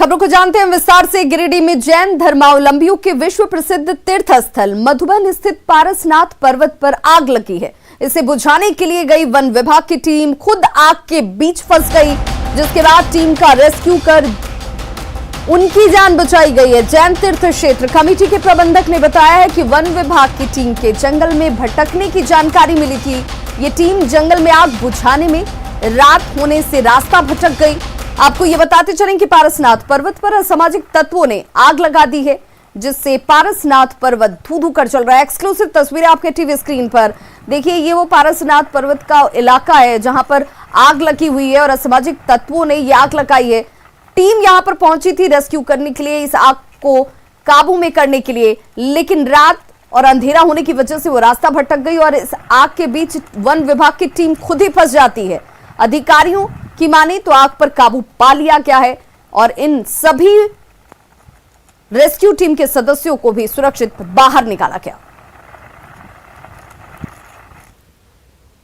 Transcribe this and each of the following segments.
खबरों को जानते हैं विस्तार से। गिरिडीह में जैन धर्मावलंबियों के विश्व प्रसिद्ध तीर्थ स्थल मधुबन स्थित पारसनाथ पर्वत पर आग लगी है। इसे बुझाने के लिए गई वन विभाग की टीम खुद आग के बीच फंस गई, जिसके बाद टीम का रेस्क्यू कर उनकी जान बचाई गई है। जैन तीर्थ क्षेत्र कमेटी के प्रबंधक ने बताया है कि वन विभाग की टीम के जंगल में भटकने की जानकारी मिली थी। ये टीम जंगल में आग बुझाने में रात होने से रास्ता भटक गई। आपको ये बताते चलें कि पारसनाथ पर्वत पर असामाजिक तत्वों ने आग लगा दी है, जिससे पारसनाथ पर्वत धू-धू कर चल रहा है। एक्सक्लूसिव तस्वीरें आपके टीवी स्क्रीन पर देखिए। ये वो पारसनाथ पर्वत का इलाका है जहां पर आग लगी हुई है और असामाजिक तत्वों ने ये आग लगाई है। टीम यहां पर पहुंची थी रेस्क्यू करने के लिए, इस आग को काबू में करने के लिए, लेकिन रात और अंधेरा होने की वजह से वो रास्ता भटक गई और इस आग के बीच वन विभाग की टीम खुद ही फंस जाती है। अधिकारियों की माने तो आग पर काबू पा लिया गया है और इन सभी रेस्क्यू टीम के सदस्यों को भी सुरक्षित बाहर निकाला गया।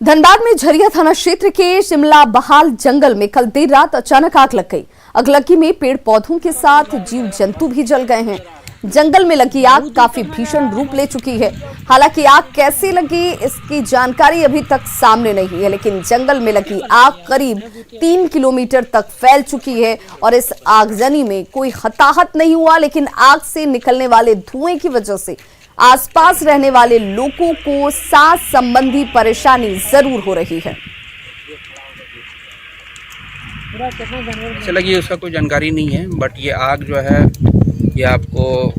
धनबाद में झरिया थाना क्षेत्र के शिमला बहाल जंगल में कल देर रात अचानक आग लग गई। अगलगी में पेड़ पौधों के साथ जीव जंतु भी जल गए हैं। जंगल में लगी आग काफी भीषण रूप ले चुकी है। हालांकि आग कैसे लगी इसकी जानकारी अभी तक सामने नहीं है, लेकिन जंगल में लगी आग करीब 3 किलोमीटर तक फैल चुकी है और इस आगजनी में कोई हताहत नहीं हुआ, लेकिन आग से निकलने वाले धुएं की वजह से आसपास रहने वाले लोगों को सांस संबंधी परेशानी जरूर हो रही है। ऐसे लगी उसका कोई जानकारी नहीं है, बट ये आग जो है ये आपको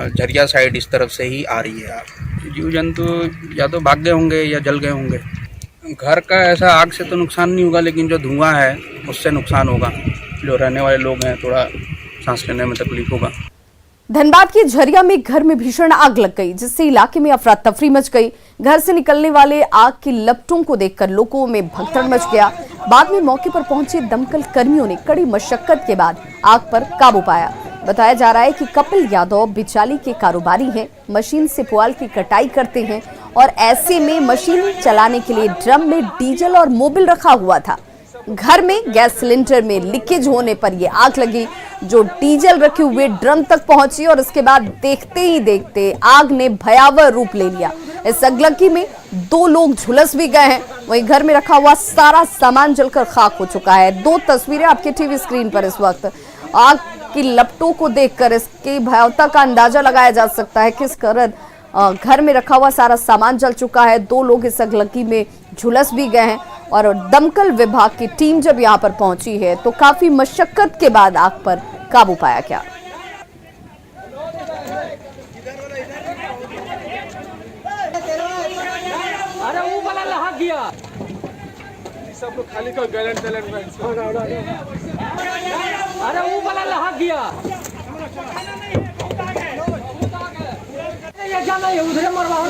झरिया साइड इस तरफ से ही आ रही है। आग जीव जंतु या तो भाग गए होंगे या जल गए होंगे। घर का ऐसा आग से तो नुकसान नहीं होगा, लेकिन जो धुआं है उससे नुकसान होगा। जो रहने वाले लोग हैं थोड़ा सांस लेने में तकलीफ होगा। धनबाद की झरिया में घर में भीषण आग लग गई, जिससे इलाके में अफरा तफरी मच गई। घर से निकलने वाले आग की लपटों को देखकर लोगों में भगदड़ मच गया। बाद में मौके पर पहुंचे दमकल कर्मियों ने कड़ी मशक्कत के बाद आग पर काबू पाया। बताया जा रहा है कि कपिल यादव बिचाली के कारोबारी हैं, मशीन से पुआल की कटाई करते हैं और ऐसे में मशीन चलाने के लिए ड्रम में डीजल और मोबिल रखा हुआ था। घर में गैस सिलेंडर में लीकेज होने पर यह आग लगी, जो डीजल रखे हुए ड्रम तक पहुंची और उसके बाद देखते ही देखते आग ने भयावह रूप ले लिया। इस अगलगी में 2 लोग झुलस भी गए हैं। वहीं घर में रखा हुआ सारा सामान जलकर खाक हो चुका है। 2 तस्वीरें आपके टीवी स्क्रीन पर इस वक्त। आग की लपटों को देखकर इसकी भयावता का अंदाजा लगाया जा सकता है किस कारण घर में रखा हुआ सारा सामान जल चुका है। 2 लोग इस अगलगी में झुलस भी गए हैं और दमकल विभाग की टीम जब यहां पर पहुंची है तो काफी मशक्कत के बाद आग पर काबू पाया गया। सब लोग खाली का गैलन टैलेंट में अरे वो वाला लहा गया ये जाना है उधर मरवाओ।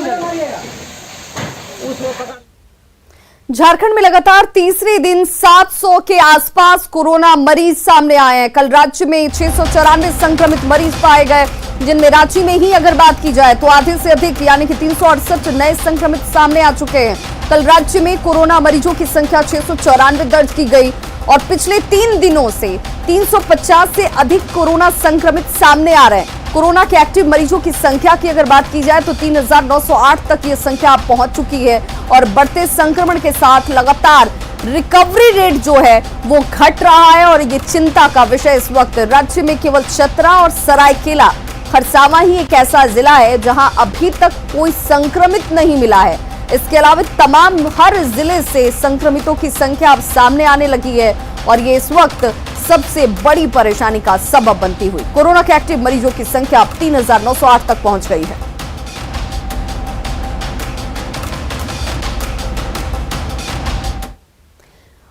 झारखंड में लगातार तीसरे दिन 700 के आसपास कोरोना मरीज सामने आए हैं। कल राज्य में 694 संक्रमित मरीज पाए गए, जिनमें रांची में ही अगर बात की जाए तो आधे से अधिक यानी कि 368 नए संक्रमित सामने आ चुके हैं। कल राज्य में कोरोना मरीजों की संख्या 694 दर्ज की गई और पिछले 3 दिनों से 350 से अधिक कोरोना संक्रमित सामने आ रहे हैं। कोरोना के एक्टिव मरीजों की संख्या की अगर बात की जाए तो 3908 तक ये संख्या पहुंच चुकी है और बढ़ते संक्रमण के साथ लगातार रिकवरी रेट जो है वो घट रहा है और ये चिंता का विषय इस वक्त राज्य में केवल चतरा और सरायकेला खरसावां ही एक ऐसा जिला है जहां अभी तक कोई संक्रमित नहीं मिला है। इसके अलावा तमाम हर जिले से संक्रमितों की संख्या अब सामने आने लगी है और ये इस वक्त सबसे बड़ी परेशानी का सबब बनती हुई कोरोना के एक्टिव मरीजों की संख्या अब 3908 तक पहुंच गई है।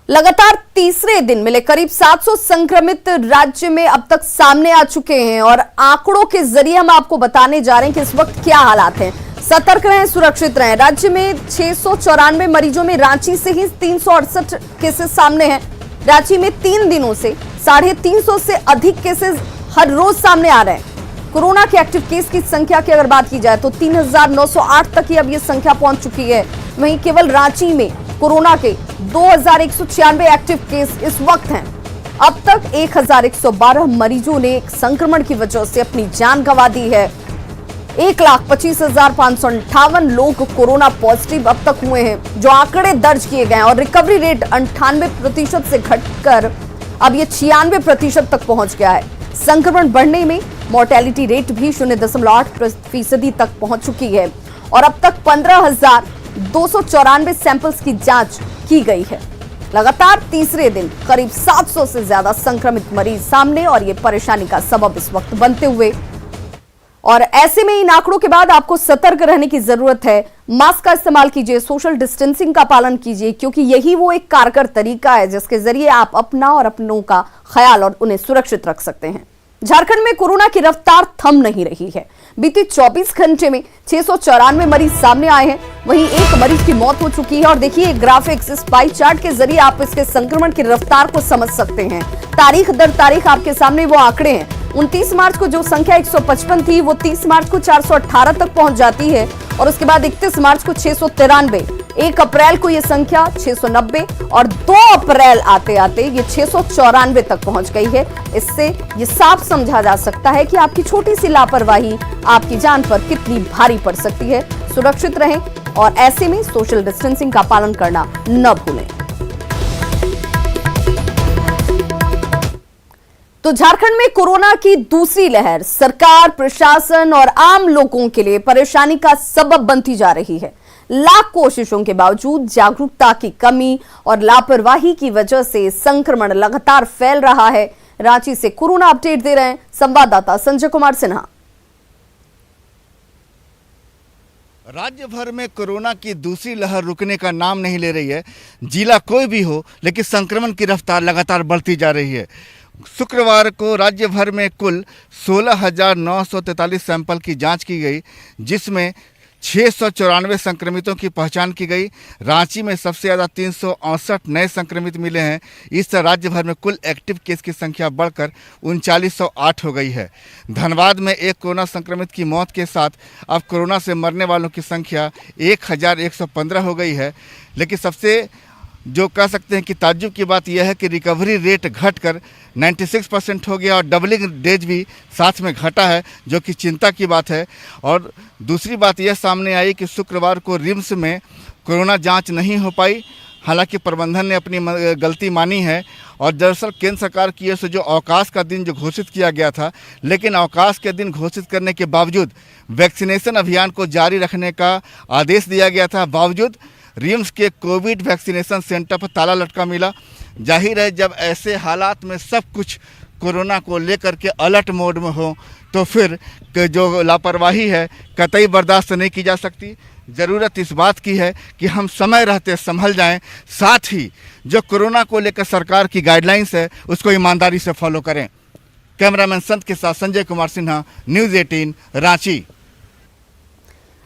लगातार तीसरे दिन मिले करीब 700 संक्रमित राज्य में अब तक सामने आ चुके हैं और आंकड़ों के जरिए हम आपको बताने जा रहे हैं कि इस वक्त क्या हालात हैं। सतर्क रहें, सुरक्षित रहें। राज्य में 694 मरीजों में रांची से ही 368 केसेस सामने हैं। रांची में 3 दिनों से 350 से अधिक केसेस हर रोज सामने आ रहे हैं। कोरोना के एक्टिव केस की संख्या की अगर बात की जाए तो 3908 तक ही अब ये संख्या पहुंच चुकी है। वहीं केवल रांची में कोरोना के 2196 एक्टिव केस इस वक्त हैं। अब तक 1112 मरीजों ने संक्रमण की वजह से अपनी जान गंवा दी है। 1,25,558 लोग कोरोना पॉजिटिव अब तक हुए हैं, जो आंकड़े दर्ज किए गए हैं। और रिकवरी रेट 98% से घटकर अब ये 96% तक पहुंच गया है। संक्रमण बढ़ने में मोर्टेलिटी रेट भी 0.8% तक पहुंच चुकी है। और अब तक 15,294 सैंपल्स की जांच की गई है। लगातार तीसरे दिन करीब 700 से ज्यादा संक्रमित मरीज सामने, और ये परेशानी का सबब इस वक्त बनते हुए। और ऐसे में इन आंकड़ों के बाद आपको सतर्क रहने की जरूरत है। मास्क का इस्तेमाल कीजिए, सोशल डिस्टेंसिंग का पालन कीजिए, क्योंकि यही वो एक कारगर तरीका है जिसके जरिए आप अपना और अपनों का ख्याल और उन्हें सुरक्षित रख सकते हैं। झारखंड में कोरोना की रफ्तार थम नहीं रही है। बीते 24 घंटे में 694 मरीज सामने आए हैं, वहीं एक मरीज की मौत हो चुकी है। और देखिए ग्राफिक्स, इस पाई चार्ट के जरिए आप इसके संक्रमण की रफ्तार को समझ सकते हैं। तारीख दर तारीख आपके सामने वो आंकड़े हैं। 29 मार्च को जो संख्या 155 थी, वो 30 मार्च को 418 तक पहुंच जाती है, और उसके बाद 31 मार्च को 693, 1 अप्रैल को ये संख्या 690, और 2 अप्रैल आते आते ये 694 तक पहुंच गई है। इससे ये साफ समझा जा सकता है कि आपकी छोटी सी लापरवाही आपकी जान पर कितनी भारी पड़ सकती है। सुरक्षित रहें और ऐसे में सोशल डिस्टेंसिंग का पालन करना न भूलें। तो झारखंड में कोरोना की दूसरी लहर सरकार, प्रशासन और आम लोगों के लिए परेशानी का सबब बनती जा रही है। लाख कोशिशों के बावजूद जागरूकता की कमी और लापरवाही की वजह से संक्रमण लगातार फैल रहा है। रांची से कोरोना अपडेट दे रहे हैं संवाददाता संजय कुमार सिन्हा। राज्य भर में कोरोना की दूसरी लहर रुकने का नाम नहीं ले रही है। जिला कोई भी हो, लेकिन संक्रमण की रफ्तार लगातार बढ़ती जा रही है। शुक्रवार को राज्य भर में कुल 16,943 सैंपल की जांच की गई, जिसमें 694 संक्रमितों की पहचान की गई। रांची में सबसे ज़्यादा 368 नए संक्रमित मिले हैं। इस तरह राज्य भर में कुल एक्टिव केस की संख्या बढ़कर 3908 हो गई है। धनबाद में एक कोरोना संक्रमित की मौत के साथ अब कोरोना से मरने वालों की संख्या 1115 हो गई है। लेकिन सबसे जो कह सकते हैं कि ताज्जुब की बात यह है कि रिकवरी रेट घटकर 96% हो गया, और डबलिंग डेज भी साथ में घटा है, जो कि चिंता की बात है। और दूसरी बात यह सामने आई कि शुक्रवार को रिम्स में कोरोना जांच नहीं हो पाई। हालांकि प्रबंधन ने अपनी गलती मानी है, और दरअसल केंद्र सरकार की ओर से जो अवकाश का दिन जो घोषित किया गया था, लेकिन अवकाश के दिन घोषित करने के बावजूद वैक्सीनेशन अभियान को जारी रखने का आदेश दिया गया था। बावजूद रिम्स के कोविड वैक्सीनेशन सेंटर पर ताला लटका मिला। जाहिर है, जब ऐसे हालात में सब कुछ कोरोना को लेकर के अलर्ट मोड में हो, तो फिर जो लापरवाही है कतई बर्दाश्त नहीं की जा सकती। ज़रूरत इस बात की है कि हम समय रहते संभल जाएं, साथ ही जो कोरोना को लेकर सरकार की गाइडलाइंस है उसको ईमानदारी से फॉलो करें। कैमरामैन संत के साथ संजय कुमार सिन्हा, न्यूज़ 18 रांची।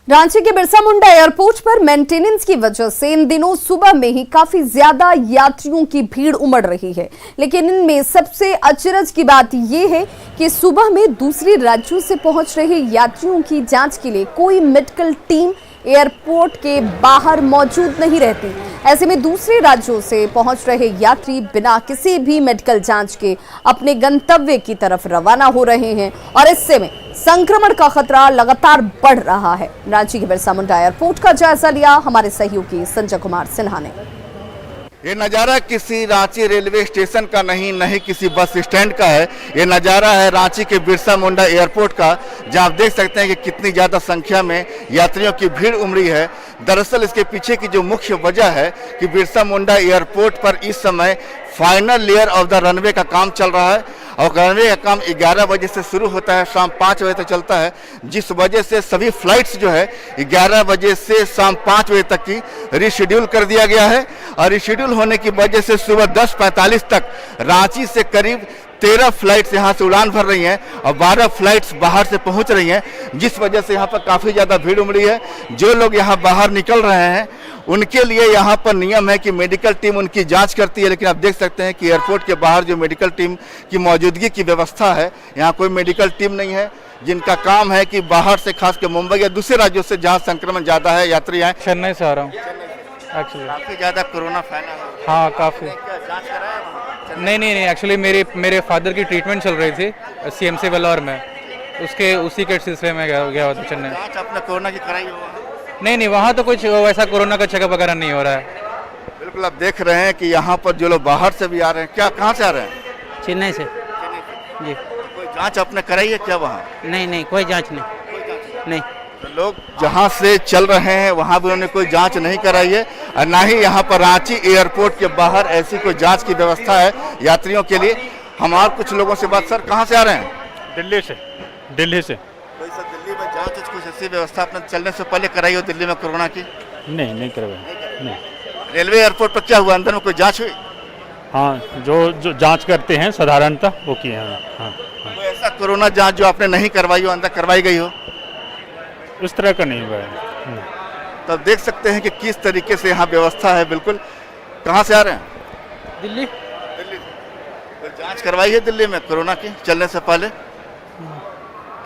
रांची के बिरसा मुंडा एयरपोर्ट पर मेंटेनेंस की वजह से इन दिनों सुबह में ही काफी ज्यादा यात्रियों की भीड़ उमड़ रही है। लेकिन इनमें सबसे अचरज की बात यह है कि सुबह में दूसरे राज्यों से पहुंच रहे यात्रियों की जांच के लिए कोई मेडिकल टीम एयरपोर्ट के बाहर मौजूद नहीं रहती। ऐसे में दूसरे राज्यों से पहुंच रहे यात्री बिना किसी भी मेडिकल जांच के अपने गंतव्य की तरफ रवाना हो रहे हैं, और इससे में संक्रमण का खतरा लगातार बढ़ रहा है। रांची के बिरसा मुंडा एयरपोर्ट का जायजा लिया हमारे सहयोगी संजय कुमार सिन्हा ने। ये नज़ारा किसी रांची रेलवे स्टेशन का नहीं किसी बस स्टैंड का है। ये नज़ारा है रांची के बिरसा मुंडा एयरपोर्ट का, जहाँ आप देख सकते हैं कि कितनी ज़्यादा संख्या में यात्रियों की भीड़ उमड़ी है। दरअसल इसके पीछे की जो मुख्य वजह है कि बिरसा मुंडा एयरपोर्ट पर इस समय final layer of the runway का काम चल रहा है, और रनवे का काम 11 बजे से शुरू होता है, शाम 5 बजे तक चलता है, जिस वजह से सभी फ्लाइट्स जो है 11 बजे से शाम 5 बजे तक की रीशेड्यूल कर दिया गया है। और रीशेड्यूल होने की वजह से सुबह 10:45 तक रांची से करीब 13 फ्लाइट्स यहाँ से उड़ान भर रही हैं, और 12 फ्लाइट्स बाहर से पहुँच रही हैं, जिस वजह से यहाँ पर काफ़ी ज़्यादा भीड़ उमड़ी है। जो लोग यहाँ बाहर निकल रहे हैं उनके लिए यहाँ पर नियम है कि मेडिकल टीम उनकी जांच करती है। लेकिन आप देख सकते हैं कि एयरपोर्ट के बाहर जो मेडिकल टीम की मौजूदगी की व्यवस्था है, यहाँ कोई मेडिकल टीम नहीं है, जिनका काम है कि बाहर से, खासकर मुंबई या दूसरे राज्यों से जहाँ संक्रमण ज़्यादा है यात्री आए। चेन्नई से आ रहा हूँ एक्चुअली। काफ़ी ज़्यादा कोरोना फैला है। हाँ काफ़ी। जांच कराया नहीं, एक्चुअली मेरे फादर की ट्रीटमेंट चल रही थी CMC वेल्लोर में, उसी के सिलसिले में गया हुआ था चेन्नई। जांच आपने कोरोना की कराई हो? नहीं, वहाँ तो कुछ वैसा कोरोना का चेकअप वगैरह नहीं हो रहा है। बिल्कुल, आप देख रहे हैं कि यहाँ पर जो लोग बाहर से भी आ रहे हैं, क्या कहाँ से आ रहे हैं? चेन्नई से जी। कोई जांच आपने कराई है क्या वहाँ? नहीं, कोई जांच नहीं। तो लोग जहाँ से चल रहे हैं वहाँ भी उन्होंने कोई जांच नहीं कराई है, और ना ही यहाँ पर रांची एयरपोर्ट के बाहर ऐसी कोई जांच की व्यवस्था है यात्रियों के लिए। हम और कुछ लोगों से बात, सर कहाँ से आ रहे हैं? दिल्ली से। कोई सर दिल्ली में जांच कुछ ऐसी व्यवस्था आपने चलने से पहले कराई हो दिल्ली में कोरोना की? नहीं करवाया नहीं। रेलवे एयरपोर्ट पर क्या हुआ, अंदर में कोई जांच हुई? हाँ, जो जांच करते हैं साधारणतः वो किए हैं। हाँ। कोई ऐसा कोरोना जांच जो आपने नहीं करवाई हो, अंदर करवाई गई हो? उस तरह का नहीं हुआ है। तब देख सकते हैं कि किस तरीके से यहाँ व्यवस्था है। बिल्कुल, कहाँ से आ रहे हैं? दिल्ली दिल्ली। तो जांच करवाई है दिल्ली में कोरोना की चलने से पहले?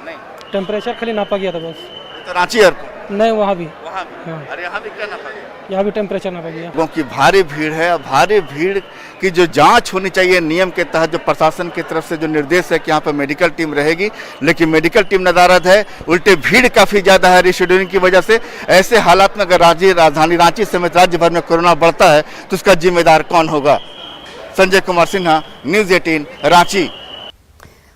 नहीं। टेम्परेचर खाली नापा गया था बस। तो रांची एयरपोर्ट नहीं, वहाँ भी अरे यहाँ भी क्या नापा गया? यहाँ भी टेम्परेचर नापा गया। लोगों की भारी भीड़ है, और भारी भीड़ की जो जांच होनी चाहिए नियम के तहत, जो प्रशासन की तरफ से जो निर्देश है कि यहाँ पर मेडिकल टीम रहेगी, लेकिन मेडिकल टीम नदारद है, उल्टे भीड़ काफ़ी ज़्यादा है रिशेड्यूलिंग की वजह से। ऐसे हालात में अगर राजधानी रांची समेत राज्य भर में कोरोना बढ़ता है तो उसका जिम्मेदार कौन होगा? संजय कुमार सिन्हा, न्यूज़ 18 रांची।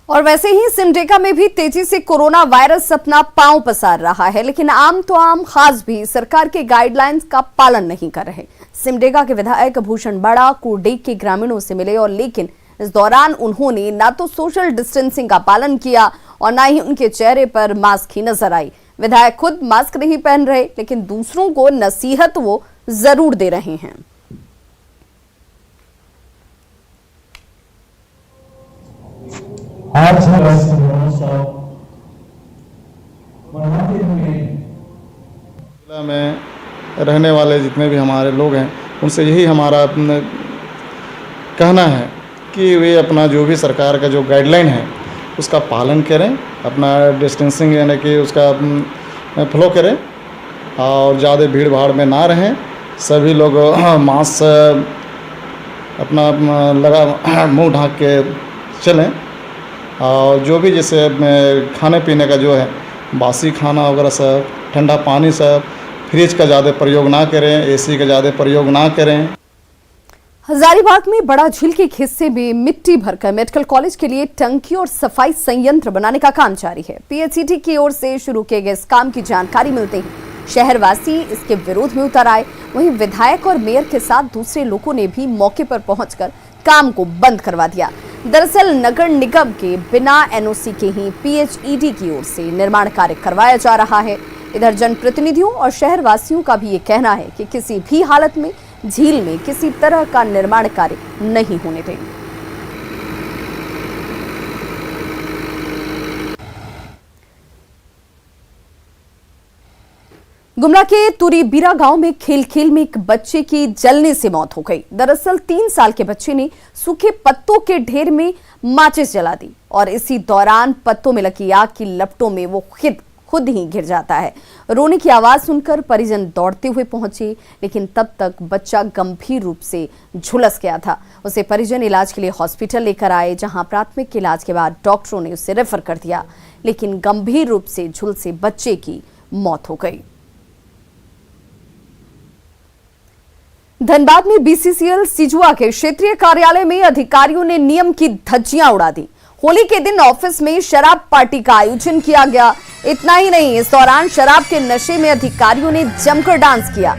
और वैसे ही सिमडेगा में भी तेजी से कोरोना वायरस अपना पांव पसार रहा है, लेकिन आम तो आम खास भी सरकार के गाइडलाइंस का पालन नहीं कर रहे। सिमडेगा के विधायक भूषण बड़ा कुरडेग के ग्रामीणों से मिले, और लेकिन इस दौरान उन्होंने ना तो सोशल डिस्टेंसिंग का पालन किया और ना ही उनके चेहरे पर मास्क ही नजर आई। विधायक खुद मास्क नहीं पहन रहे, लेकिन दूसरों को नसीहत वो जरूर दे रहे हैं। आज जिला में रहने वाले जितने भी हमारे लोग हैं उनसे यही हमारा कहना है कि वे अपना जो भी सरकार का जो गाइडलाइन है उसका पालन करें, अपना डिस्टेंसिंग यानी कि उसका फॉलो करें, और ज़्यादा भीड़ भाड़ में ना रहें। सभी लोग मास्क अपना मुंह ढाँक के चलें, और जो भी जैसे खाने पीने का जो है बासी खाना वगैरह सब, ठंडा पानी सब, फ्रिज का ज़्यादा प्रयोग ना करें, AC का ज़्यादा प्रयोग ना करें। हजारीबाग में बड़ा झील के एक हिस्से में मिट्टी भरकर मेडिकल कॉलेज के लिए टंकी और सफाई संयंत्र बनाने का काम जारी है। PHED की ओर से शुरू किए गए इस काम की जानकारी मिलते ही शहरवासी इसके विरोध में उतर आए। वहीं विधायक और मेयर के साथ दूसरे लोगों ने भी मौके पर पहुंचकर काम को बंद करवा दिया। दरअसल नगर निगम के बिना NOC के ही PHED की ओर से निर्माण कार्य करवाया जा रहा है। इधर जनप्रतिनिधियों और शहरवासियों का भी ये कहना है कि किसी भी हालत में झील में किसी तरह का निर्माण कार्य नहीं होने देंगे। गुमला के तुरीबीरा गांव में खेल में एक बच्चे की जलने से मौत हो गई। दरअसल 3 साल के बच्चे ने सूखे पत्तों के ढेर में माचिस जला दी और इसी दौरान पत्तों में लगी आग की लपटों में वो खुद ही गिर जाता है। रोने की आवाज सुनकर परिजन दौड़ते हुए पहुंचे, लेकिन तब तक बच्चा गंभीर रूप से झुलस गया था। उसे परिजन इलाज के लिए हॉस्पिटल लेकर आए, जहां प्राथमिक इलाज के बाद डॉक्टरों ने उसे रेफर कर दिया, लेकिन गंभीर रूप से झुलसे बच्चे की मौत हो गई। धनबाद में BCCL सिजुआ के क्षेत्रीय कार्यालय में अधिकारियों ने नियम की धज्जियां उड़ा दी। होली के दिन ऑफिस में शराब पार्टी का आयोजन किया गया। इतना ही नहीं, इस दौरान शराब के नशे में अधिकारियों ने जमकर डांस किया।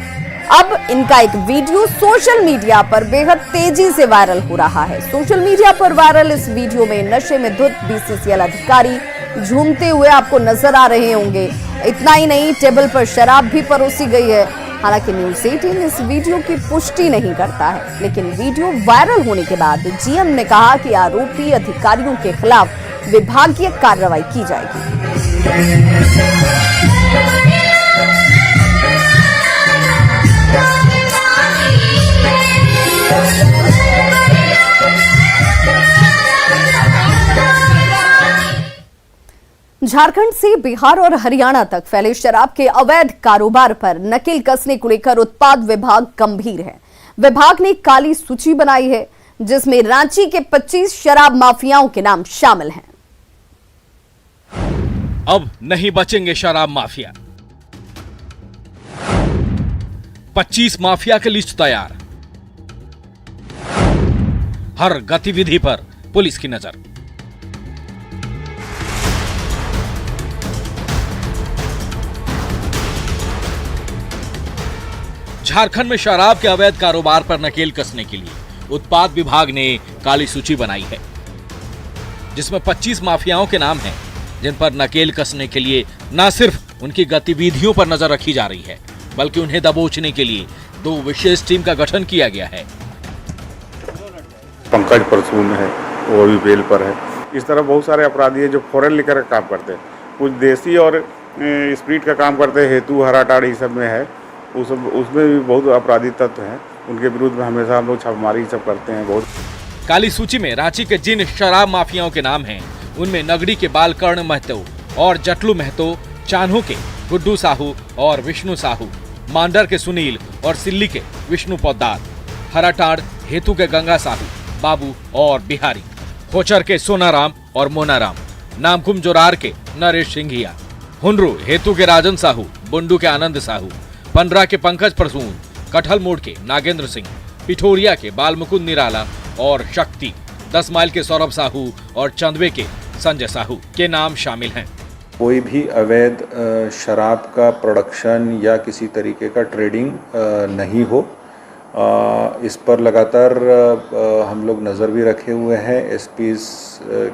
अब इनका एक वीडियो सोशल मीडिया पर बेहद तेजी से वायरल हो रहा है। सोशल मीडिया पर वायरल इस वीडियो में नशे में धुत BCCL अधिकारी झूमते हुए आपको नजर आ रहे होंगे। इतना ही नहीं, टेबल पर शराब भी परोसी गई है। हालांकि न्यूज़ 18 इस वीडियो की पुष्टि नहीं करता है, लेकिन वीडियो वायरल होने के बाद GM ने कहा कि आरोपी अधिकारियों के खिलाफ विभागीय कार्रवाई की जाएगी। झारखंड से बिहार और हरियाणा तक फैले शराब के अवैध कारोबार पर नकेल कसने को लेकर उत्पाद विभाग गंभीर है। विभाग ने काली सूची बनाई है। जिसमें रांची के 25 शराब माफियाओं के नाम शामिल हैं। अब नहीं बचेंगे शराब माफिया। 25 माफिया की लिस्ट तैयार। हर गतिविधि पर पुलिस की नजर। झारखंड में शराब के अवैध कारोबार पर नकेल कसने के लिए उत्पाद विभाग ने काली सूची बनाई है, जिसमें 25 माफियाओं के नाम हैं, जिन पर नकेल कसने के लिए न सिर्फ उनकी गतिविधियों पर नजर रखी जा रही है, बल्कि उन्हें दबोचने के लिए 2 विशेष टीम का गठन किया गया है। पंकज परसून है, वो भी बेल पर है। इस तरह बहुत सारे अपराधी है जो फॉरेन लेकर काम करते हैं, कुछ देसी और स्प्रीट का काम करते हैं। हेतु हराटाड़ ये सब में है, उसमें भी बहुत अपराधी तत्व हैं। उनके विरुद्ध में हमेशा हम लोग छापेमारी सब करते हैं। बहुत काली सूची में रांची के जिन शराब माफियाओं के नाम हैं, उनमें नगड़ी के बालकर्ण महतो और जटलू महतो, चान्हो के गुड्डू साहू और विष्णु साहू, मांडर के सुनील और सिल्ली के विष्णु पोद्दार, हराटाड़ हेतु के गंगा साहू, बाबू और बिहारी, खोचर के सोनाराम और मोनाराम, नामकुम जोरार के नरेश सिंघिया, हुनरू हेतु के राजन साहू, बुंडू के आनंद साहू, पंडरा के पंकज परसून, कठल मोड़ के नागेंद्र सिंह, पिठोरिया के बालमुकुंद निराला और शक्ति, 10 माइल के सौरभ साहू और चंदवे के संजय साहू के नाम शामिल हैं। कोई भी अवैध शराब का प्रोडक्शन या किसी तरीके का ट्रेडिंग नहीं हो, इस पर लगातार हम लोग नज़र भी रखे हुए हैं। एसपीज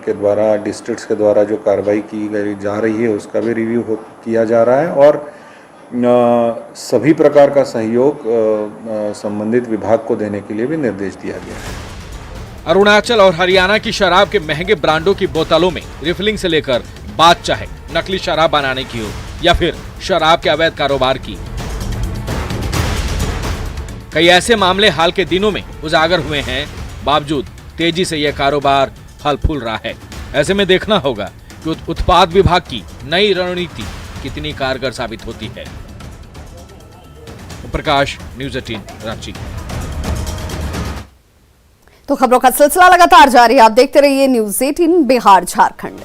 के द्वारा, डिस्ट्रिक्ट्स के द्वारा जो कार्रवाई की गई जा रही है, उसका भी रिव्यू किया जा रहा है और सभी प्रकार का सहयोग संबंधित विभाग को देने के लिए भी निर्देश दिया गया है। अरुणाचल और हरियाणा की शराब के महंगे ब्रांडों की बोतलों में रिफिलिंग से लेकर बात चाहे नकली शराब बनाने की हो या फिर शराब के अवैध कारोबार की, कई ऐसे मामले हाल के दिनों में उजागर हुए हैं। बावजूद तेजी से यह कारोबार फल फूल रहा है। ऐसे में देखना होगा कि उत्पाद विभाग की नई रणनीति कितनी कारगर साबित होती है। प्रकाश, न्यूज़ 18 रांची। तो खबरों का सिलसिला लगातार जारी है, आप देखते रहिए न्यूज़ 18 बिहार झारखंड।